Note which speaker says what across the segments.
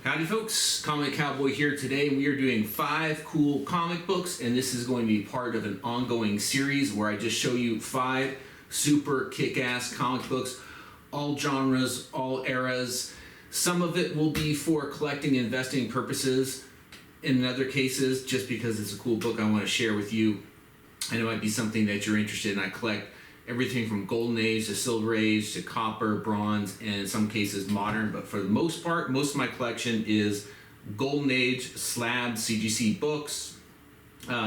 Speaker 1: Howdy folks, Comic Cowboy here today. We are doing 5 cool comic books, and this is going to be part of an ongoing series where I just show you 5 super kick-ass comic books, all genres, all eras. Some of it will be for collecting and investing purposes. In other cases, just because it's a cool book I want to share with you, and it might be something that you're interested in. I collect everything from Golden Age to Silver Age to Copper, Bronze, and in some cases modern. But for the most part, most of my collection is Golden Age slab CGC books,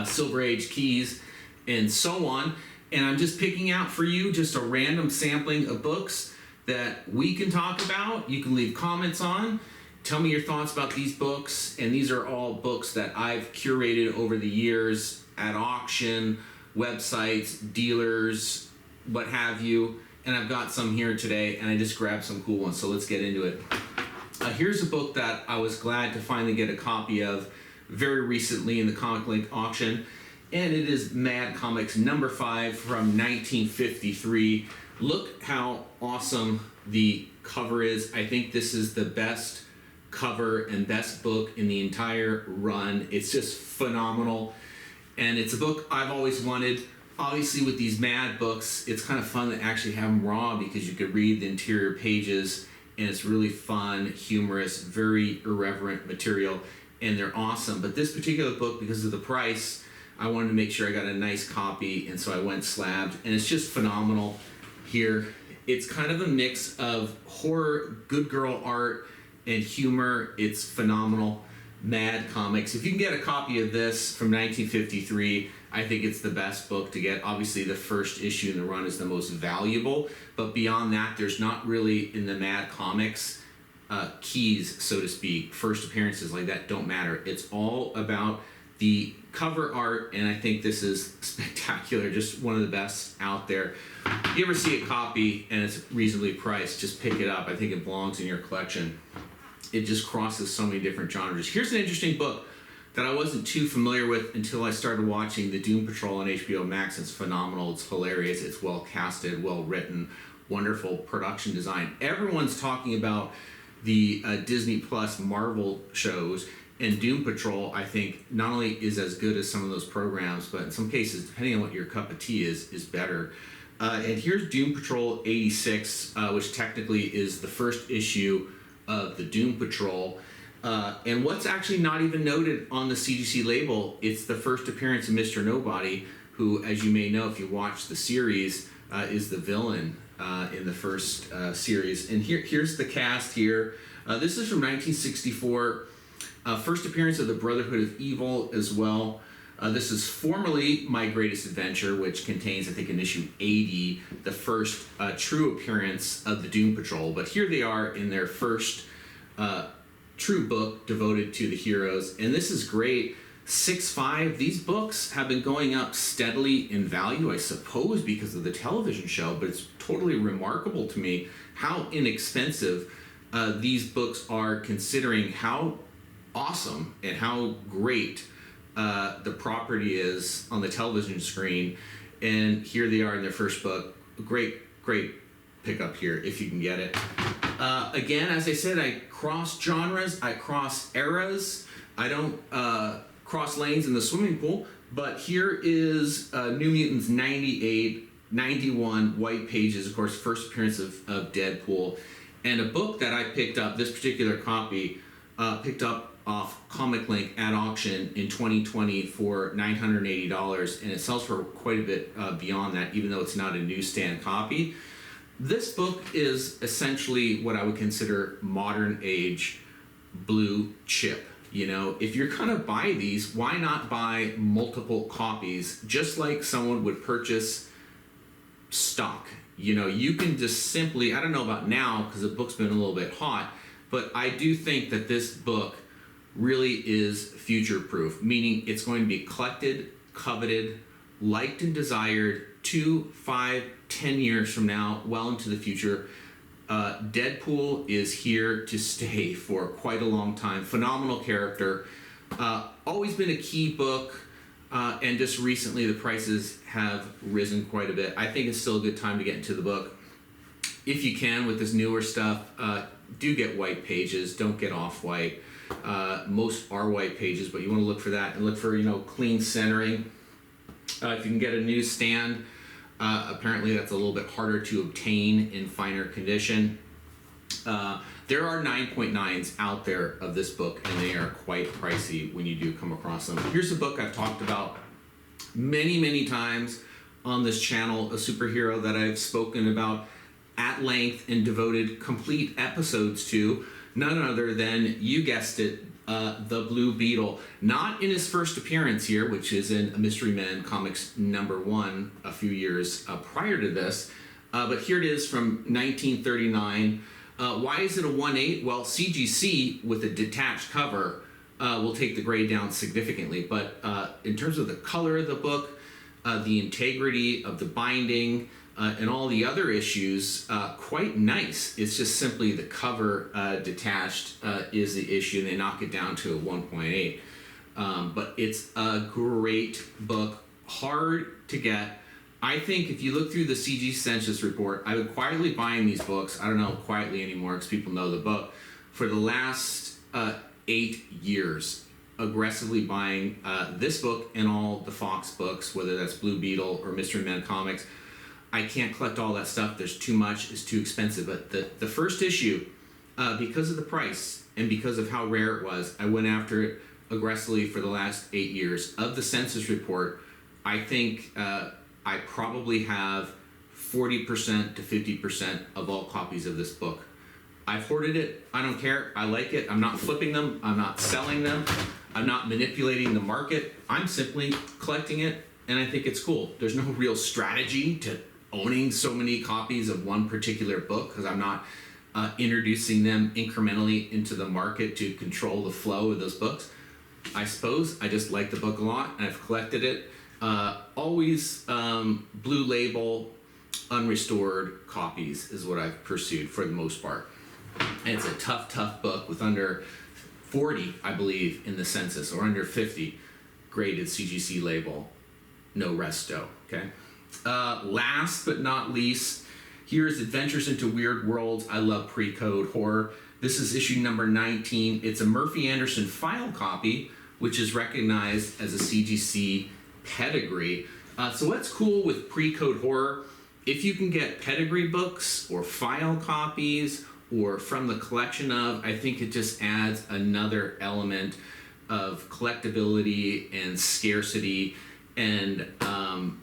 Speaker 1: Silver Age keys, and so on. And I'm just picking out for you just a random sampling of books that we can talk about. You can leave comments on. Tell me your thoughts about these books. And these are all books that I've curated over the years at auction, websites, dealers, what have you. And I've got some here today, and I just grabbed some cool ones. So let's get into it. Here's a book that I was glad to finally get a copy of very recently in the Comic Link auction. And it is Mad Comics number 5 from 1953. Look how awesome the cover is. I think this is the best cover and best book in the entire run. It's just phenomenal. And it's a book I've always wanted. Obviously with these Mad books, it's kind of fun to actually have them raw because you could read the interior pages, and it's really fun, humorous, very irreverent material, and they're awesome. But this particular book, because of the price, I wanted to make sure I got a nice copy, and so I went slabbed, and it's just phenomenal here. It's kind of a mix of horror, good girl art, and humor. It's phenomenal. Mad Comics. If you can get a copy of this from 1953, I think it's the best book to get. Obviously, the first issue in the run is the most valuable, but beyond that, there's not really in the Mad Comics keys, so to speak. First appearances like that don't matter. It's all about the cover art, and I think this is spectacular. Just one of the best out there. If you ever see a copy and it's reasonably priced, just pick it up. I think it belongs in your collection. It just crosses so many different genres. Here's an interesting book that I wasn't too familiar with until I started watching the Doom Patrol on HBO Max. It's phenomenal, it's hilarious, it's well casted, well written, wonderful production design. Everyone's talking about the Disney Plus Marvel shows, and Doom Patrol, I think, not only is as good as some of those programs, but in some cases, depending on what your cup of tea is better. And here's Doom Patrol 86, which technically is the first issue of the Doom Patrol. And what's actually not even noted on the CGC label, it's the first appearance of Mr. Nobody, who, as you may know if you watch the series, is the villain in the first series. And here's the cast here. This is from 1964. First appearance of the Brotherhood of Evil as well. This is formerly My Greatest Adventure, which contains, I think, in issue 80, the first true appearance of the Doom Patrol. But here they are in their first true book devoted to the heroes. And this is great. 6.5. These books have been going up steadily in value, I suppose, because of the television show. But it's totally remarkable to me how inexpensive these books are, considering how awesome and how great the property is on the television screen. And here they are in their first book. Great pickup here if you can get it. Again, as I said, I cross genres, I cross eras. I don't cross lanes in the swimming pool, but here is New Mutants 98, 91, White Pages, of course, first appearance of Deadpool, and a book that I picked up, this particular copy, picked up off Comic Link at auction in 2020 for $980, and it sells for quite a bit beyond that, even though it's not a newsstand copy. This book is essentially what I would consider modern age blue chip. You know, if you're gonna buy these, why not buy multiple copies, just like someone would purchase stock? You know, you can just simply, I don't know about now because the book's been a little bit hot, but I do think that this book really is future proof, meaning it's going to be collected, coveted, liked and desired 2, 5, 10 years from now, well into the future. Deadpool is here to stay for quite a long time. Phenomenal character. Always been a key book, and just recently the prices have risen quite a bit. I think it's still a good time to get into the book. If you can, with this newer stuff, do get white pages, don't get off-white. Most are white pages, but you want to look for that and look for, clean centering. If you can get a newsstand, apparently that's a little bit harder to obtain in finer condition. There are 9.9s out there of this book, and they are quite pricey when you do come across them. Here's a book I've talked about many times on this channel, a superhero that I've spoken about at length and devoted complete episodes to, none other than, you guessed it, the Blue Beetle. Not in his first appearance here, which is in Mystery Men Comics #1 a few years prior to this, but here it is from 1939. Why is it a 1/8? Well, CGC with a detached cover will take the grade down significantly, but in terms of the color of the book, the integrity of the binding, and all the other issues, quite nice. It's just simply the cover detached is the issue, and they knock it down to a 1.8. But it's a great book, hard to get. I think if you look through the CG census report, I would quietly buying these books. I don't know quietly anymore because people know the book. For the last 8 years, aggressively buying this book and all the Fox books, whether that's Blue Beetle or Mystery Men Comics. I can't collect all that stuff. There's too much. It's too expensive. But the first issue, because of the price and because of how rare it was, I went after it aggressively for the last 8 years. Of the census report, I think I probably have 40% to 50% of all copies of this book. I've hoarded it. I don't care. I like it. I'm not flipping them. I'm not selling them. I'm not manipulating the market. I'm simply collecting it, and I think it's cool. There's no real strategy to owning so many copies of one particular book because I'm not introducing them incrementally into the market to control the flow of those books. I suppose I just like the book a lot, and I've collected it. Always blue label, unrestored copies is what I've pursued for the most part. And it's a tough book with under 40, I believe, in the census, or under 50 graded CGC label, no resto, okay? Last but not least, here's Adventures into Weird Worlds. I love pre-code horror. This is issue number 19. It's a Murphy Anderson file copy, which is recognized as a CGC pedigree. So what's cool with pre-code horror, if you can get pedigree books or file copies or from the collection of, I think it just adds another element of collectability and scarcity and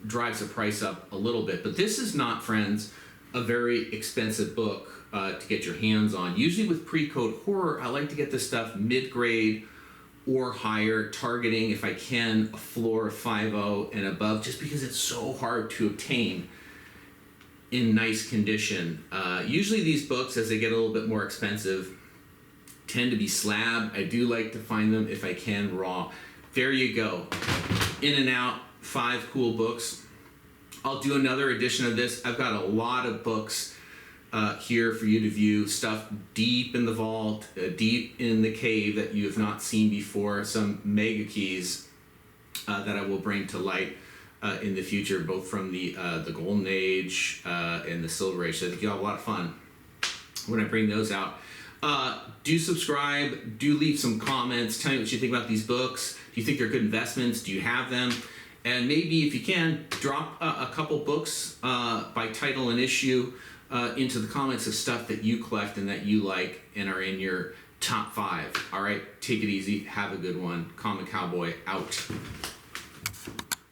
Speaker 1: drives the price up a little bit. But this is not, friends, a very expensive book to get your hands on. Usually with pre-code horror, I like to get this stuff mid-grade or higher, targeting, if I can, a floor of 5.0 and above, just because it's so hard to obtain in nice condition. Usually these books, as they get a little bit more expensive, tend to be slab. I do like to find them, if I can, raw. There you go. In and out, 5 cool books. I'll do another edition of this. I've got a lot of books here for you to view, stuff deep in the vault, deep in the cave that you have not seen before, some mega keys that I will bring to light in the future, both from the Golden Age and the Silver Age. So I think you'll have a lot of fun when I bring those out. Do subscribe, do leave some comments, tell me what you think about these books. Do you think they're good investments? Do you have them? And maybe, if you can, drop a couple books by title and issue into the comments of stuff that you collect and that you like and are in your top 5. All right, take it easy. Have a good one. Comic Cowboy out.